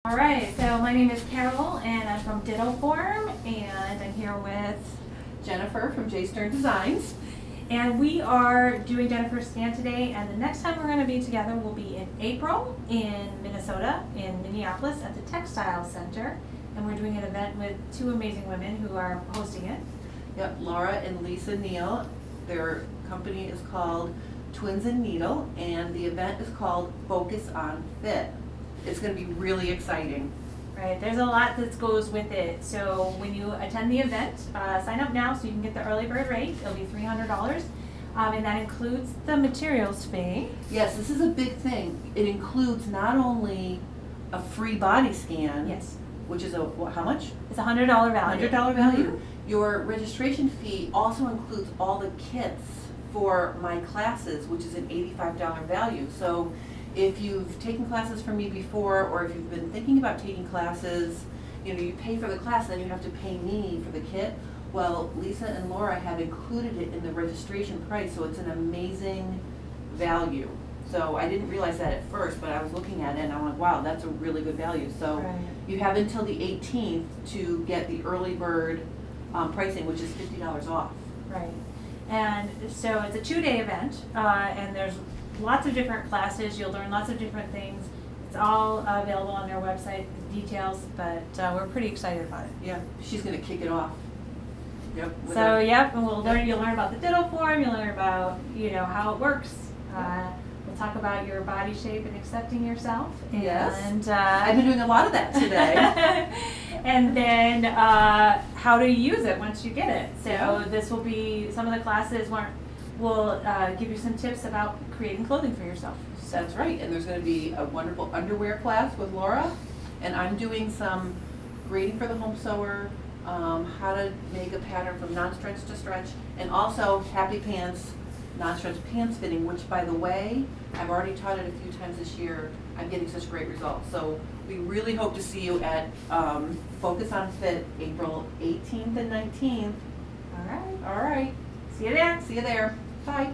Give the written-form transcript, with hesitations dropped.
All right, so my name is Carol and I'm from DittoForm and I'm here with Jennifer from J Stern Designs. and we are doing Jennifer's Scan today, and the next time we're going to be together will be in April in Minnesota, in Minneapolis at the Textile Center, and we're doing an event with two amazing women who are hosting it. Yep, Laura and Lisa Neal. Their company is called Twins and Needle, and the event is called Focus on Fit. It's going to be really exciting. Right, there's a lot that goes with it. So when you attend the event, sign up now so you can get the early bird rate. It'll be $300, and that includes the materials fee. Yes, this is a big thing. It includes not only a free body scan, Yes, which is how much? it's a $100 value. $100 value. Your registration fee also includes all the kits for my classes, which is an $85 value. So if you've taken classes from me before, or if you've been thinking about taking classes, you pay for the class, then you have to pay me for the kit. Well, Lisa and Laura have included it in the registration price, so it's an amazing value. So I didn't realize that at first, but I was looking at it and I'm like, wow, that's a really good value. So Right. you have until the 18th to get the early bird pricing, which is $50 off. Right. And so it's a 2-day event, and there's lots of different classes. You'll learn lots of different things. It's all available on their website, the details, but we're pretty excited about it. Yeah, she's going to kick it off. Yep. with So, a- yep, and you'll learn about the Dittoform, you'll learn about, how it works. We'll talk about your body shape and accepting yourself. Yes. And, I've been doing a lot of that today. and then how to use it once you get it. So Yeah. this will be, some of the classes will give you some tips about creating clothing for yourself. That's right, and there's going to be a wonderful underwear class with Laura, and I'm doing some grading for the home sewer, how to make a pattern from non-stretch to stretch, and also happy pants, non-stretch pants fitting, which, by the way, I've already taught it a few times this year. I'm getting such great results. So we really hope to see you at Focus on Fit, April 18th and 19th. All right. All right, See you there. see you there. Bye.